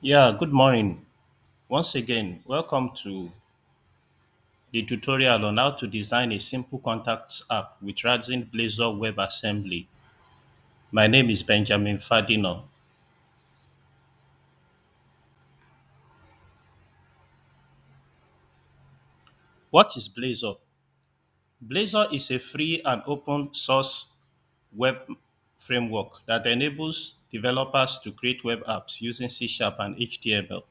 Yeah, good morning. Once again, welcome to the tutorial on how to design a simple contacts app with RADZEN Blazor WebAssembly. My name is Benjamin Fadino. What is Blazor? Blazor is a free and open source web framework that enables developers to create web apps using C Sharp and HTML.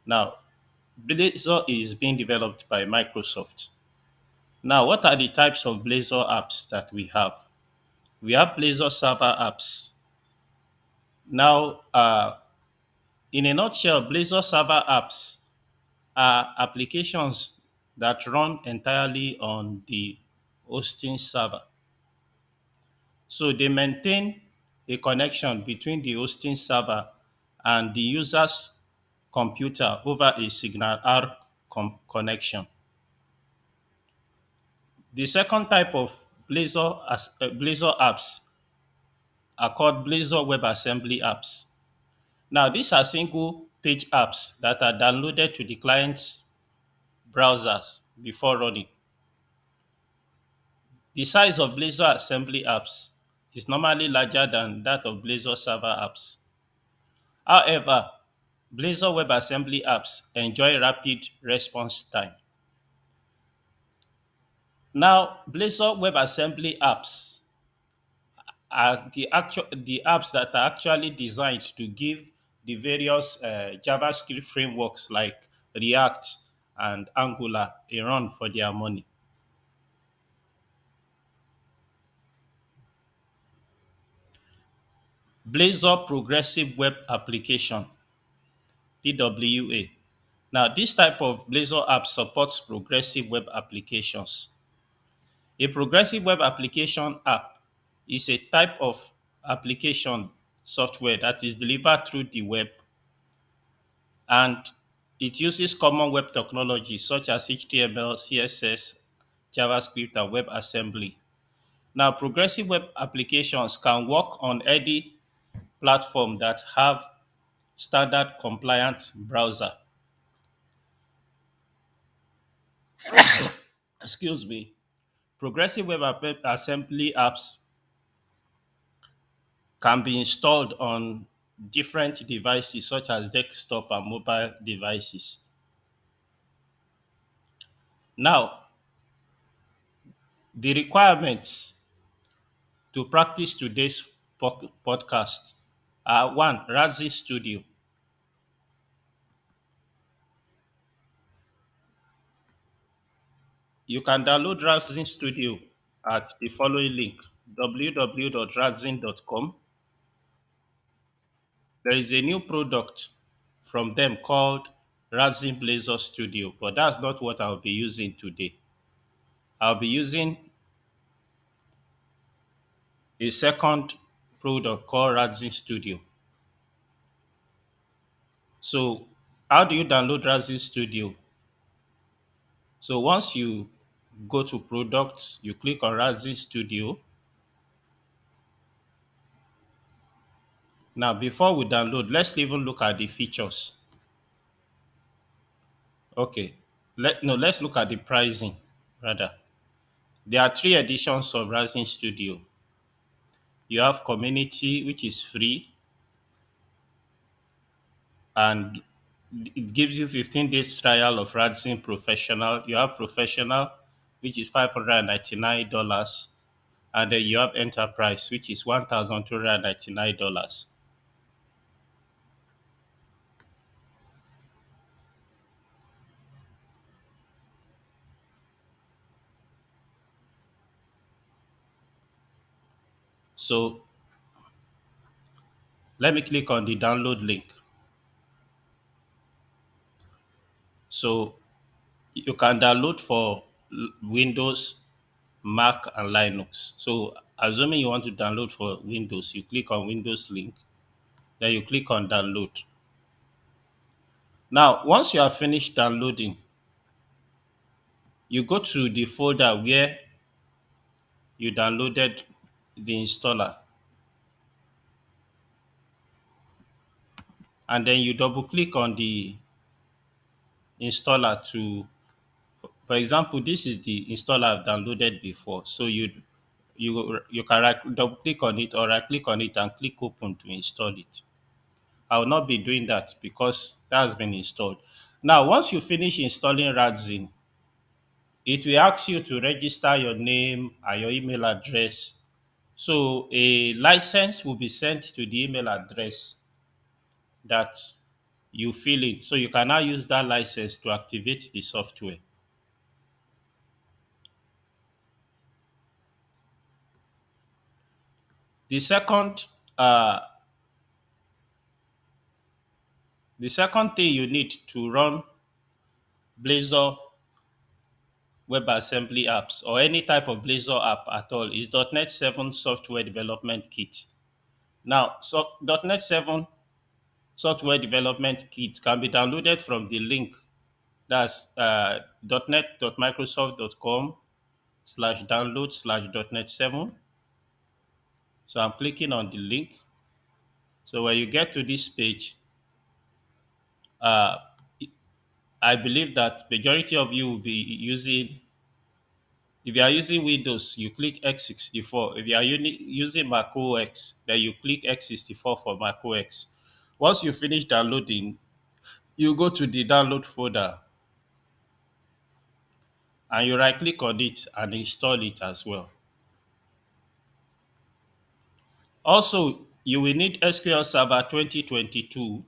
Now, Blazor is being developed by Microsoft. Now, what are the types of Blazor apps that we have? We have Blazor server apps. Now, in a nutshell, Blazor server apps are applications that run entirely on the hosting server. So they maintain a connection between the hosting server and the user's computer over a Signal R connection. The second type of Blazor apps are called Blazor WebAssembly apps. Now, these are single page apps that are downloaded to the client's browsers before running. The size of Blazor assembly apps is normally larger than that of Blazor server apps. However, Blazor WebAssembly apps enjoy rapid response time. Now, Blazor WebAssembly apps are the apps that are actually designed to give the various JavaScript frameworks like React and Angular a run for their money. Blazor Progressive Web Application (PWA). Now, this type of Blazor app supports progressive web applications. A progressive web application app is a type of application software that is delivered through the web, and it uses common web technologies such as HTML, CSS, JavaScript, and WebAssembly. Now, progressive web applications can work on any platform that have standard compliant browser. Excuse me. Progressive assembly apps can be installed on different devices such as desktop and mobile devices. Now, the requirements to practice today's podcast are: one, RADZEN Studio. You can download RADZEN Studio at the following link: www.radzen.com. There is a new product from them called RADZEN Blazor Studio, but that's not what I'll be using today. I'll be using a second product called RADZEN Studio. So, how do you download RADZEN Studio? So, once you go to products, you click on RADZEN Studio. Now, before we download, let's even look at the features. Okay, let's look at the pricing rather. There are three editions of RADZEN Studio. You have Community, which is free, and it gives you 15 days trial of RADZEN Professional. You have Professional, which is $599, and then you have Enterprise, which is $1,299. So let me click on the download link. So you can download for Windows, Mac, and Linux. So assuming you want to download for Windows, you click on Windows link, then you click on download. Now, once you have finished downloading, you go to the folder where you downloaded the installer, and then you double click on the installer to, for example, this is the installer I've downloaded before. So you can double click on it or right click on it and click open to install it. I will not be doing that because that has been installed. Now, once you finish installing RADZEN, it will ask you to register your name and your email address. So a license will be sent to the email address that you fill in. So you can now use that license to activate the software. The second, uh, the second thing you need to run Blazor WebAssembly apps or any type of Blazor app at all is .NET 7 Software Development Kit. Now, so .NET 7 Software Development Kit can be downloaded from the link that's .net.microsoft.com/download/.NET 7. So I'm clicking on the link. So when you get to this page, uh, I believe that majority of you will be using, if you are using Windows, you click x64. If you are using Mac OS, then you click x64 for Mac OS. Once you finish downloading, you go to the download folder and you right click on it and install it as well. Also, you will need SQL Server 2022,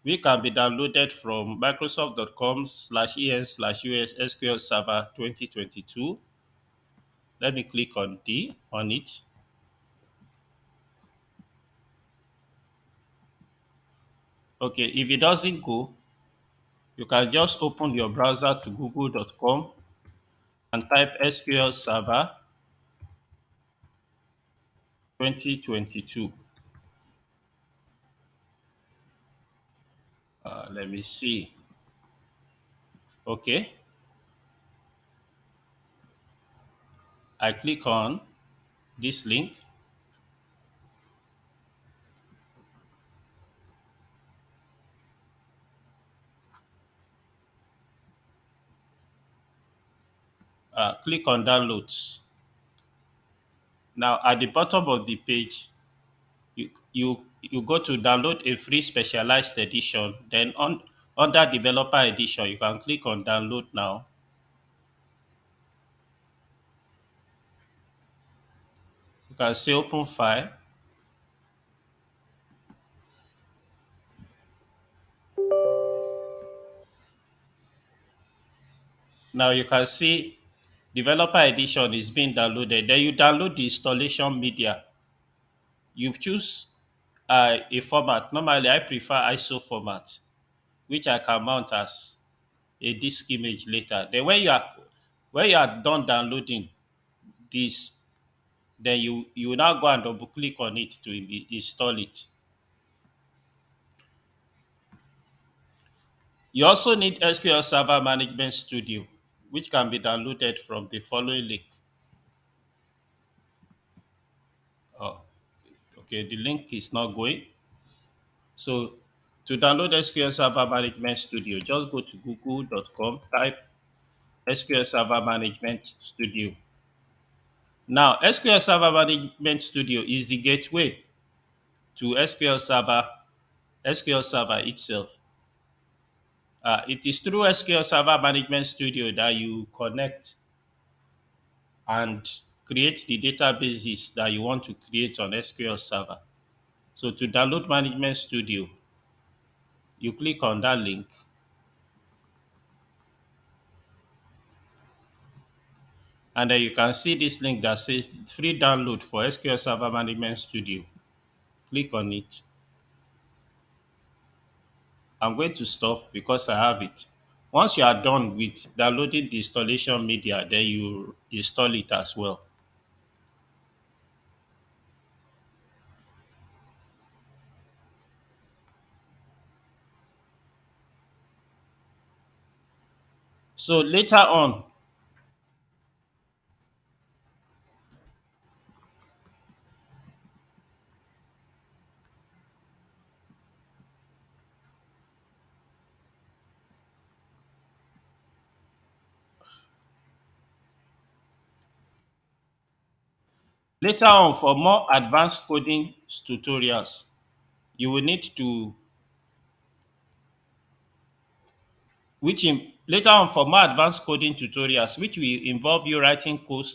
which can be downloaded from microsoft.com/en/us SQL Server 2022. Let me click on it. Okay, if it doesn't go, you can just open your browser to google.com and type SQL Server 2022. Let me see. Okay, I click on this link. Click on downloads. Now, at the bottom of the page, you go to download a free specialized edition. Then under developer edition, you can click on download now. You can say open file. Now you can see developer edition is being downloaded. Then you download the installation media. You choose a format. Normally, I prefer ISO format, which I can mount as a disk image later. Then when you are done downloading this, then you will now go and double click on it to install it. You also need SQL Server Management Studio, which can be downloaded from the following link. Oh, okay, the link is not going. So to download SQL Server Management Studio, just go to google.com, type SQL Server Management Studio. Now, SQL Server Management Studio is the gateway to SQL Server itself. It is through SQL Server Management Studio that you connect and create the databases that you want to create on SQL Server. So to download Management Studio, you click on that link and then you can see this link that says free download for SQL Server Management Studio. Click on it. I'm going to stop because I have it. Once you are done with downloading the installation media, then you install it as well. So later on, Later on, for more advanced coding tutorials, you will need to, later on for more advanced coding tutorials, which will involve you writing code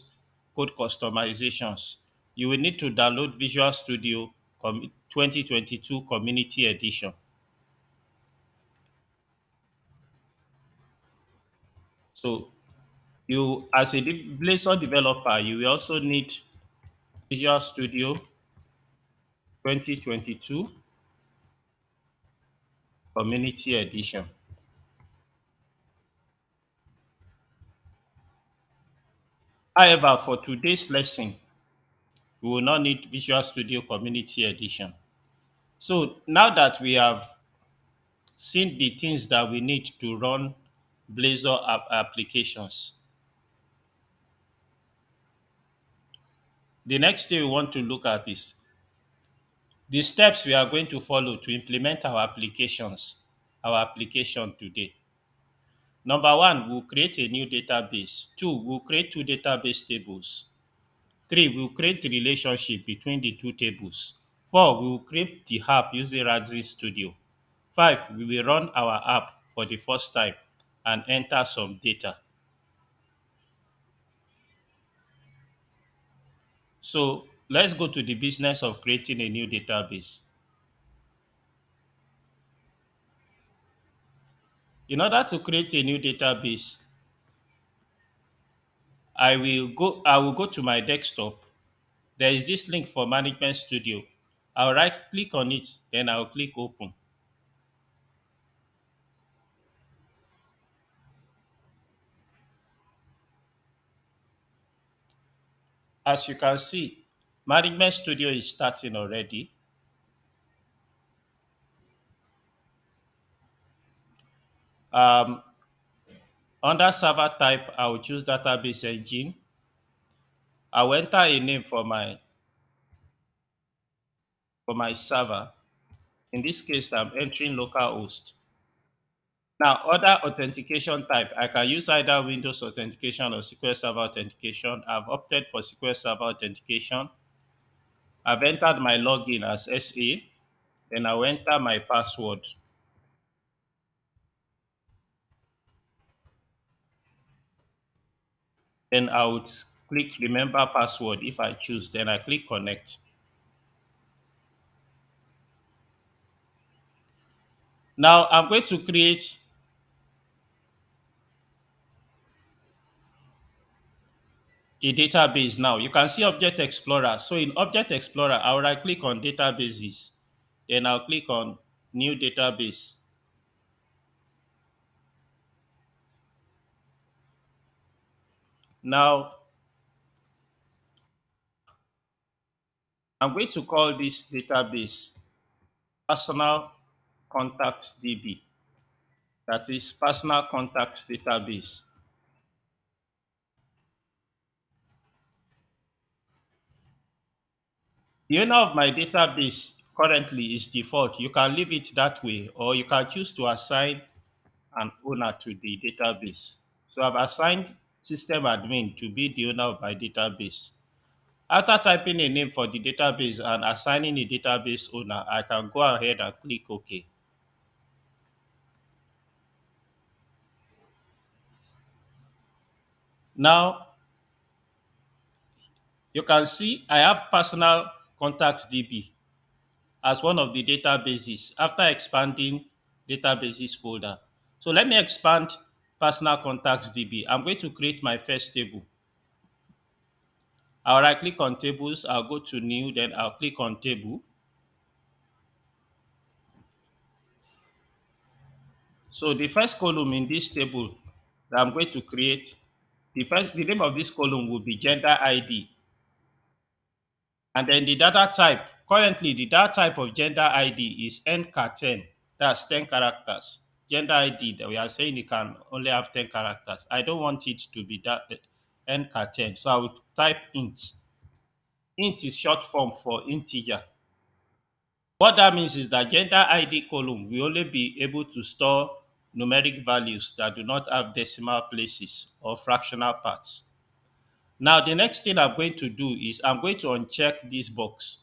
customizations, you will need to download Visual Studio 2022 Community Edition. So you, as a Blazor developer, you will also need Visual Studio 2022 Community Edition. However, for today's lesson, we will not need Visual Studio Community Edition. So now that we have seen the things that we need to run Blazor applications, the next thing we want to look at is the steps we are going to follow to implement our application today. Number one, we'll create a new database. Two, we'll create two database tables. Three, we'll create the relationship between the two tables. Four, we will create the app using RADZEN Studio. Five, we will run our app for the first time and enter some data. So let's go to the business of creating a new database. In order to create a new database, I will go to my desktop. There is this link for Management Studio. I'll right click on it, then I'll click open. As you can see, Management Studio is starting already. Um, Under server type, I will choose database engine. I will enter a name for my server. In this case, I'm entering localhost. Now, other authentication type, I can use either Windows authentication or SQL Server authentication. I've opted for SQL Server authentication. I've entered my login as SA, then I'll enter my password. Then I would click remember password if I choose, then I click connect. Now I'm going to create a database now. You can see Object Explorer. So in Object Explorer, I'll right click on databases. Then I'll click on new database. Now I'm going to call this database Personal Contacts DB. That is Personal Contacts Database. The owner of my database currently is default. You can leave it that way, or you can choose to assign an owner to the database. So I've assigned system admin to be the owner of my database. After typing a name for the database and assigning a database owner, I can go ahead and click OK. Now, you can see I have personal contacts DB as one of the databases after expanding databases folder. So let me expand personal contacts DB. I'm going to create my first table. I'll right click on tables, I'll go to new, then I'll click on table. So the first column in this table that I'm going to create, the name of this column will be gender ID. And then the data type, currently the data type of gender ID is NCAR10, that's 10 characters. Gender ID that we are saying it can only have 10 characters. I don't want it to be that NCAR10, so I will type int. Int is short form for integer. What that means is that gender ID column will only be able to store numeric values that do not have decimal places or fractional parts. Now, the next thing I'm going to do is I'm going to uncheck this box.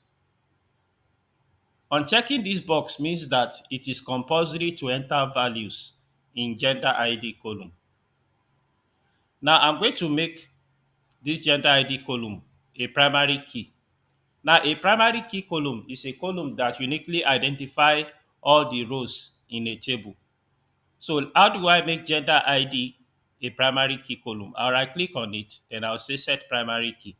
Unchecking this box means that it is compulsory to enter values in gender ID column. Now, I'm going to make this gender ID column a primary key. Now, a primary key column is a column that uniquely identifies all the rows in a table. So how do I make gender ID a primary key column? I'll right click on it, then I'll say set primary key.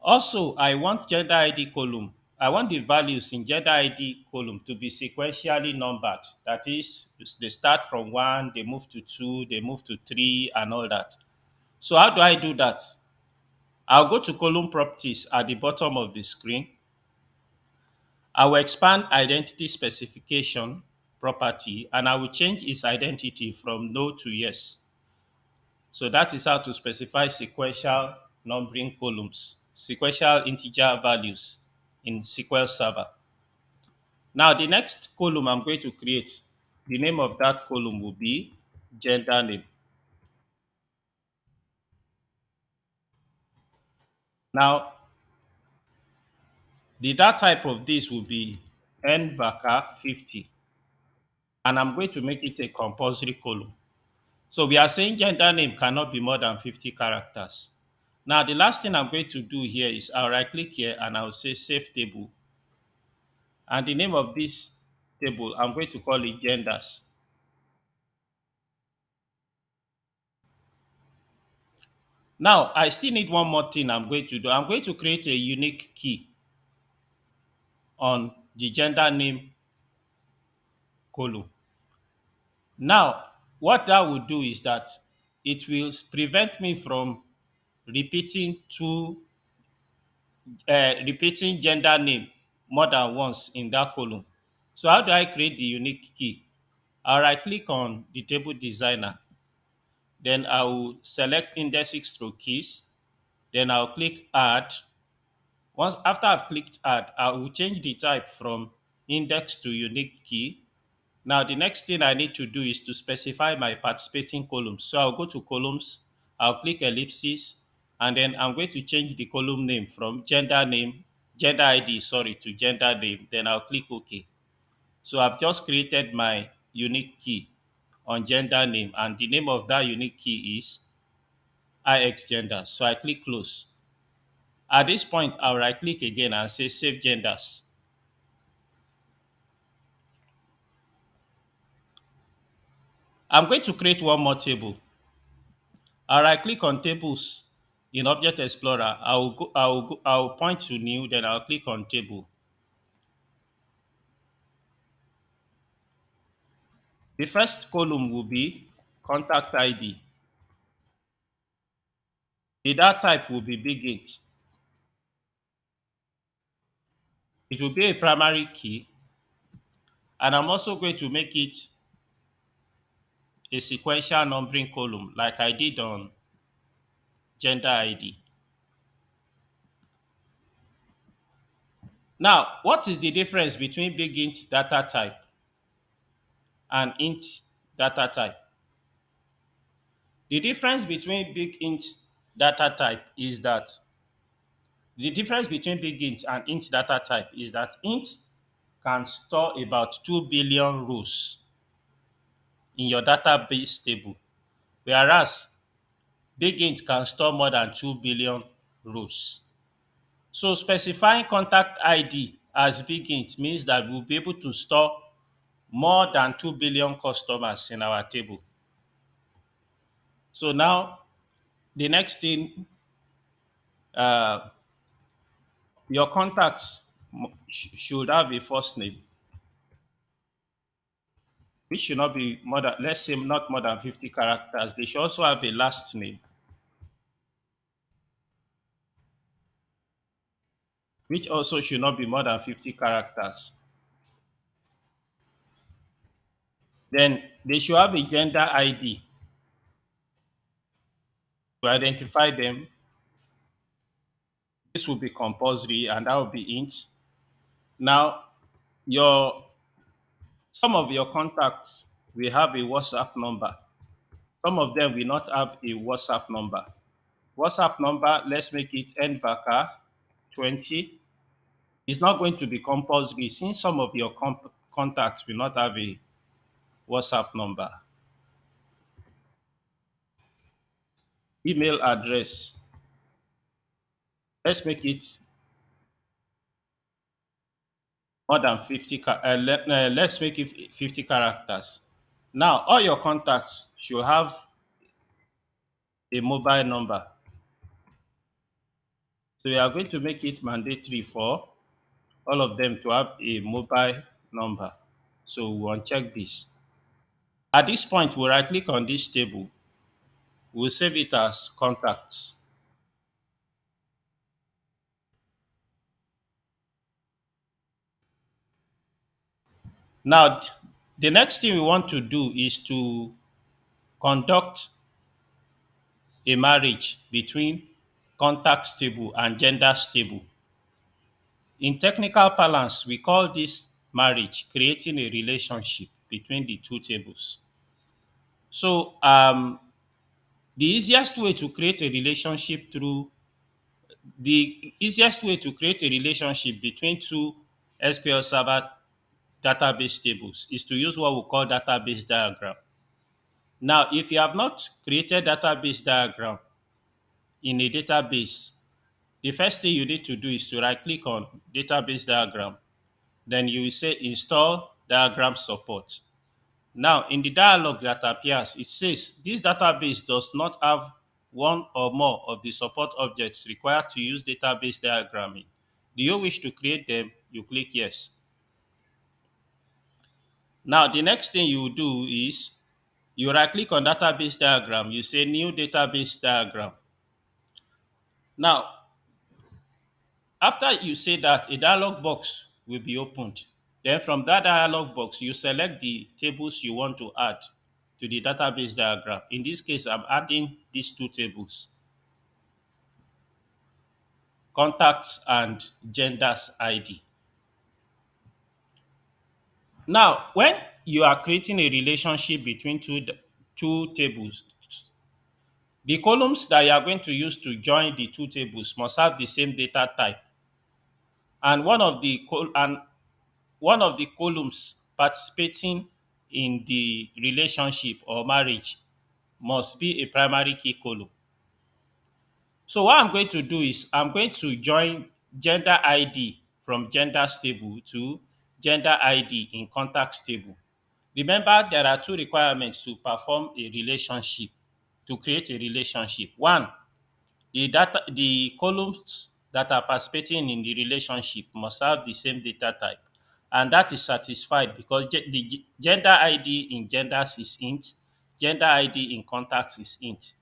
Also, I want gender ID column. I want the values in gender ID column to be sequentially numbered. That is, they start from 1, they move to 2, they move to 3, and all that. So how do I do that? I'll go to column properties at the bottom of the screen. I will expand identity specification property, and I will change its identity from no to yes. So that is how to specify sequential numbering columns, sequential integer values in SQL Server. Now, the next column I'm going to create, the name of that column will be gender name. Now, the data type of this will be nvaca 50, and I'm going to make it a compulsory column. So we are saying gender name cannot be more than 50 characters. Now, the last thing I'm going to do here is I'll right click here and I'll say save table. And the name of this table, I'm going to call it genders. Now, I still need one more thing I'm going to do. I'm going to create a unique key on the gender name column. Now, what that will do is that it will prevent me from repeating repeating gender name more than once in that column. So how do I create the unique key? I'll right click on the table designer. Then I will select indexing stroke keys. Then I'll click add. Once after I've clicked add, I will change the type from index to unique key. Now the next thing I need to do is to specify my participating columns. So I'll go to columns, I'll click ellipsis, and then I'm going to change the column name from gender ID, to gender name. Then I'll click OK. So I've just created my unique key on gender name, and the name of that unique key is IX gender. So I click close. At this point, I'll right click again and say save genders. I'm going to create one more table. I'll right click on tables in Object Explorer. I'll point to new, then I'll click on table. The first column will be contact ID. The data type will be big int. It will be a primary key, and I'm also going to make it a sequential numbering column like I did on gender ID. Now, what is the difference between big int data type and int data type? The difference between big int data type is that the difference between big int and int data type is that int can store about 2 billion rows in your database table, whereas big int can store more than 2 billion rows. So specifying contact ID as big int means that we'll be able to store more than 2 billion customers in our table. So now the next thing, your contacts should have a first name, which should not be more than, let's say, not more than 50 characters. They should also have a last name, which also should not be more than 50 characters. Then they should have a gender ID to identify them. This will be compulsory, and that will be int. Now, your some of your contacts will have a WhatsApp number. Some of them will not have a WhatsApp number. WhatsApp number, let's make it NVACA 20. It's not going to be compulsory since some of your contacts will not have a WhatsApp number. Email address, let's make it more than 50, let's make it 50 characters. Now, all your contacts should have a mobile number. So we are going to make it mandatory for all of them to have a mobile number. So we'll uncheck this. At this point, we'll right click on this table. We'll save it as contacts. Now, the next thing we want to do is to conduct a marriage between contacts table and genders table. In technical parlance, we call this marriage creating a relationship between the two tables. So, the easiest way to create a relationship through the easiest way to create a relationship between two SQL Server database tables is to use what we call database diagram. Now, if you have not created database diagram in a database, the first thing you need to do is to right click on database diagram. Then you will say install diagram support. Now, in the dialog that appears, it says this database does not have one or more of the support objects required to use database diagramming. Do you wish to create them? You click yes. Now, the next thing you do is you right click on database diagram, you say new database diagram. Now, after you say that, a dialog box will be opened. Then from that dialog box, you select the tables you want to add to the database diagram. In this case, I'm adding these two tables, contacts and genders ID. Now, when you are creating a relationship between two tables, the columns that you are going to use to join the two tables must have the same data type. And one of the columns participating in the relationship or marriage must be a primary key column. So what I'm going to do is I'm going to join gender ID from genders table to gender ID in contacts table. Remember, there are two requirements to perform a relationship, to create a relationship. One, the columns that are participating in the relationship must have the same data type, and that is satisfied because the gender ID in genders is int, gender ID in contacts is int.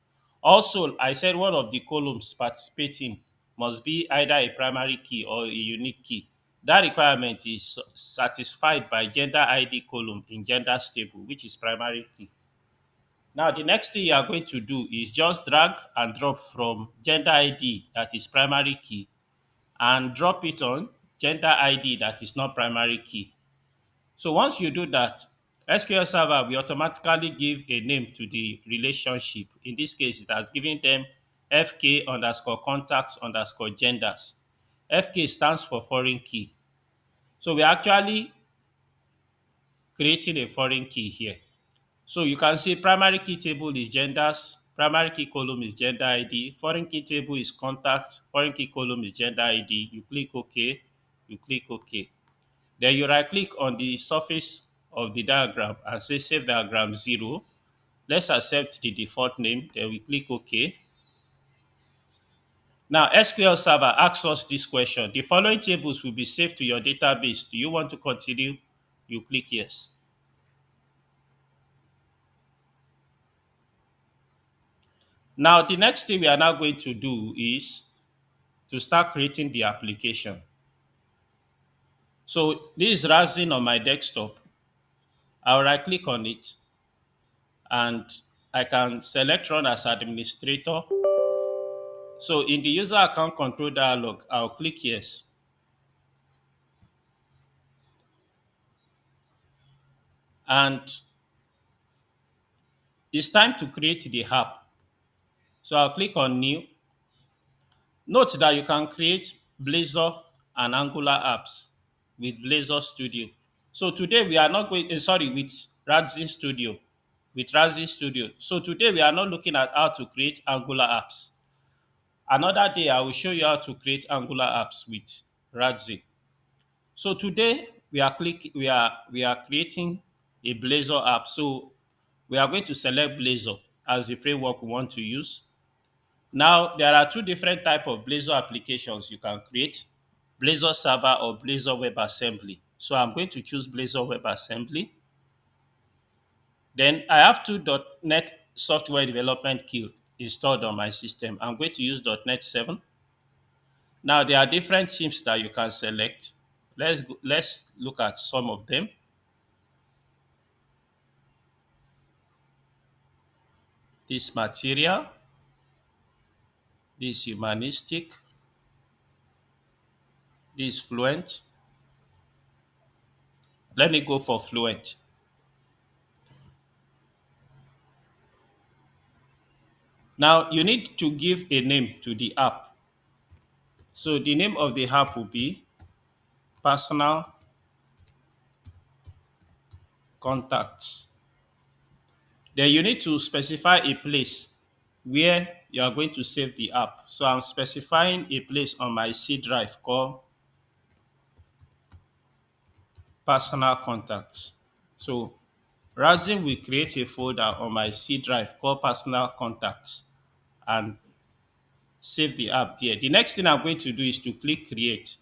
Also, I said one of the columns participating must be either a primary key or a unique key. That requirement is satisfied by gender ID column in genders table, which is primary key. Now, the next thing you are going to do is just drag and drop from gender ID that is primary key and drop it on gender ID that is not primary key. So once you do that, SQL Server will automatically give a name to the relationship. In this case, it has given them FK underscore contacts underscore genders. FK stands for foreign key. So we're actually creating a foreign key here. So you can see primary key table is genders, primary key column is gender ID, foreign key table is contacts, foreign key column is gender ID. You click OK, you click OK. Then you right click on the surface of the diagram and say save diagram 0. Let's accept the default name, then we click OK. Now SQL Server asks us this question. The following tables will be saved to your database. Do you want to continue? You click yes. Now the next thing we are now going to do is to start creating the application. So this is RADZEN on my desktop. I'll right click on it and I can select run as administrator. So in the user account control dialog, I'll click yes. And it's time to create the app. So I'll click on new Note that you can create Blazor and Angular apps with Blazor Studio. So today we are not going, sorry, with RADZEN Studio. With RADZEN Studio. So today we are not looking at how to create Angular apps. Another day I will show you how to create Angular apps with RADZEN. So today we are creating a Blazor app. So we are going to select Blazor as the framework we want to use. Now, there are two different type of Blazor applications you can create, Blazor Server or Blazor WebAssembly. So I'm going to choose Blazor WebAssembly. Then I have two .NET software development kit installed on my system. I'm going to use .NET 7. Now, there are different themes that you can select. Let's look at some of them. This material, this humanistic, this fluent. Let me go for fluent. Now, you need to give a name to the app. So the name of the app will be personal contacts. Then you need to specify a place where you are going to save the app. So I'm specifying a place on my C drive called personal contacts. So RADZEN will create a folder on my C drive called personal contacts and save the app there. The next thing I'm going to do is to click create.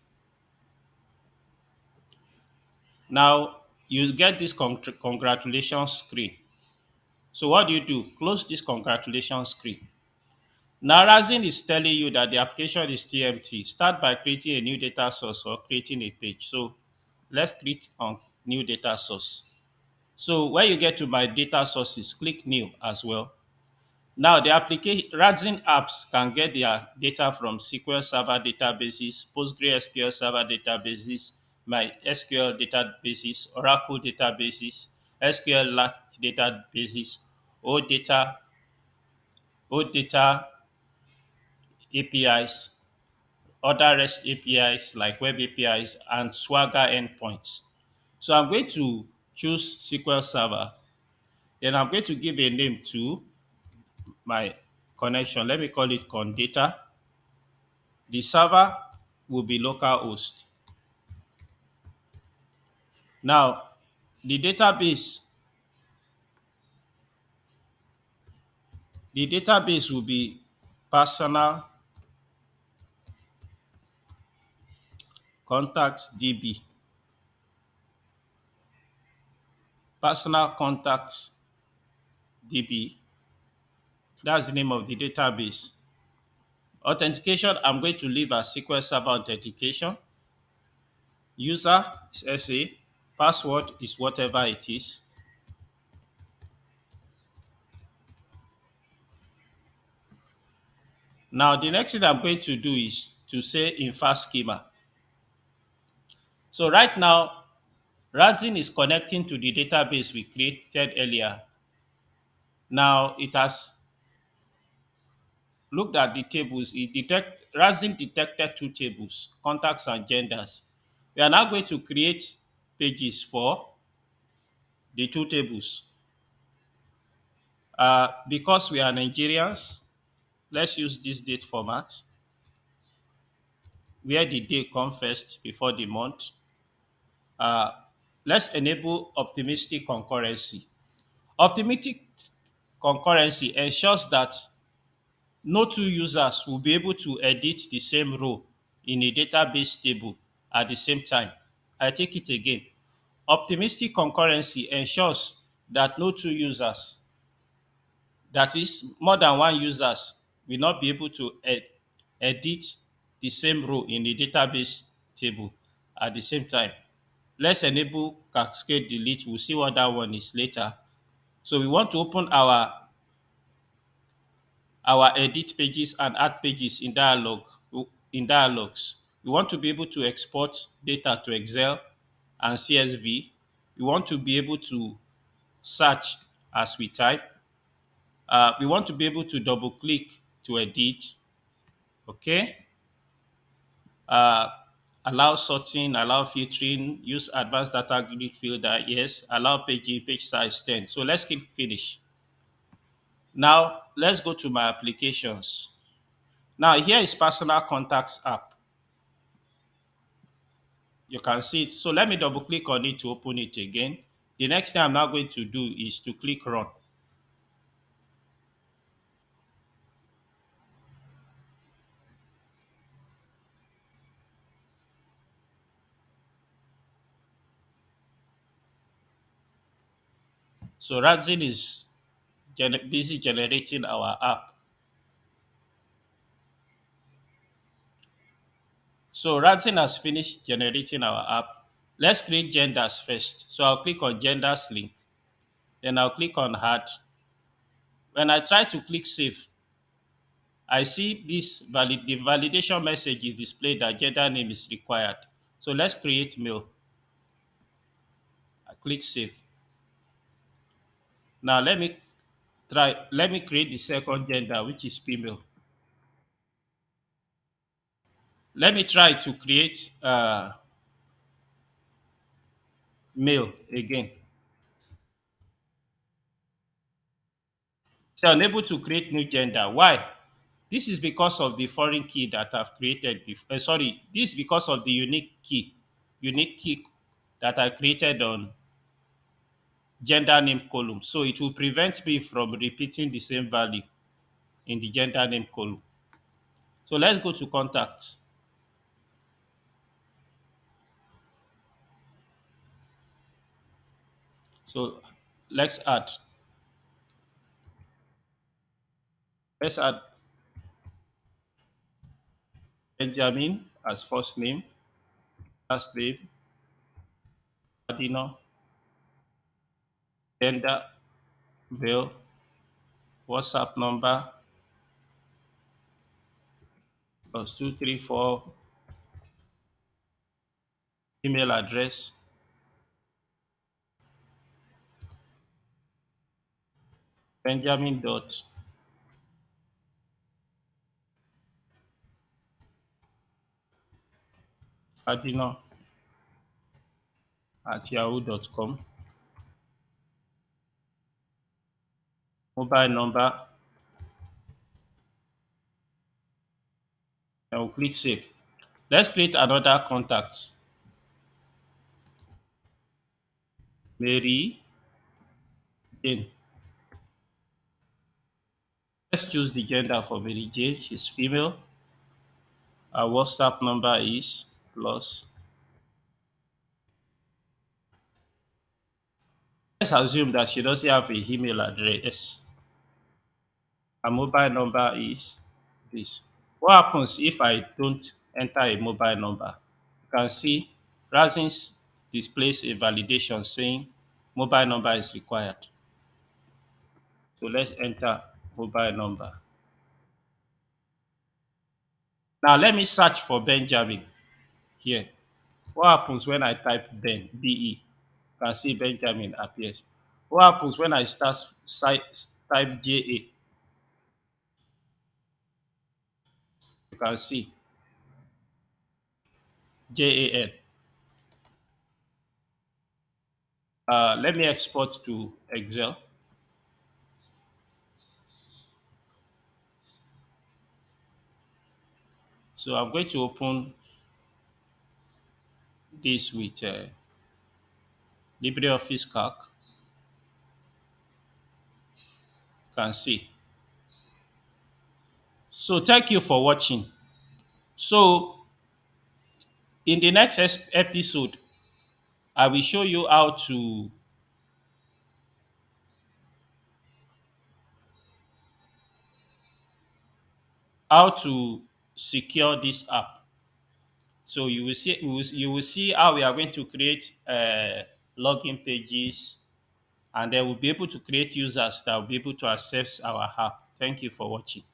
Now you get this congratulations screen. So what do? Close this congratulations screen. Now RADZEN is telling you that the application is still empty. Start by creating a new data source or creating a page. So let's click on new data source. So when you get to my data sources, click new as well. Now the application RADZEN apps can get their data from SQL Server databases, PostgreSQL Server databases, MySQL databases, Oracle databases, SQLite databases, OData, OData APIs, other REST APIs like web APIs, and Swagger endpoints. So I'm going to choose SQL Server. Then I'm going to give a name to my connection. Let me call it Condata. The server will be localhost. Now, the database, the database will be personal contacts DB. Personal contacts DB. That's the name of the database. Authentication, I'm going to leave as SQL Server authentication. User is SA. Password is whatever it is. Now, the next thing I'm going to do is to say infer schema. So right now, RADZEN is connecting to the database we created earlier. Now, it has looked at the tables. RADZEN detected two tables, contacts and genders. We are now going to create pages for the two tables. Because we are Nigerians, let's use this date format where the day comes first before the month. Uh, let's enable optimistic concurrency. Optimistic concurrency ensures that no two users will be able to edit the same row in a database table at the same time. I take it again. Optimistic concurrency ensures that no two users, that is, more than one users, will not be able to edit the same row in the database table at the same time. Let's enable cascade delete. We'll see what that one is later. So we want to open our edit pages and add pages in dialogues. We want to be able to export data to Excel and CSV. We want to be able to search as we type. We want to be able to double click to edit. Okay. Uh, allow sorting, allow filtering, use advanced data grid filter, yes. Allow page size 10. So let's click finish. Now let's go to my applications. Now here is personal contacts app. You can see it. So let me double click on it to open it again. The next thing I'm now going to do is to click run. So RADZEN is busy generating our app. So RADZEN has finished generating our app. Let's create genders first. So I'll click on genders link. Then I'll click on add. When I try to click save, I see the validation message is displayed that gender name is required. So let's create male. I click save. Now let me create the second gender, which is female. Let me try to create male again. So unable to create new gender. Why? This is because of the foreign key that I've created before. Sorry, this is because of the unique key that I created on gender name column. So it will prevent me from repeating the same value in the gender name column. So let's go to contacts. So let's add. Let's add Benjamin as first name, last name, Adino, gender, male, WhatsApp number, +234, email address, Benjamin dot Adino at yahoo.com, mobile number, and we'll click save. Let's create another contact. Mary Jane. Let's choose the gender for Mary Jane. She's female. Our WhatsApp number is plus. Let's assume that she doesn't have a email address. Her mobile number is this. What happens if I don't enter a mobile number? You can see RAZEN displays a validation saying mobile number is required. So let's enter mobile number. Now let me search for Benjamin here. What happens when I type Ben, B-E? You can see Benjamin appears. What happens when I type J-A? You can see Jan. Let me export to Excel. So I'm going to open this with LibreOffice Calc. You can see. So thank you for watching. So in the next episode, I will show you how to secure this app. So you will see how we are going to create login pages, and then we'll be able to create users that will be able to access our app. Thank you for watching.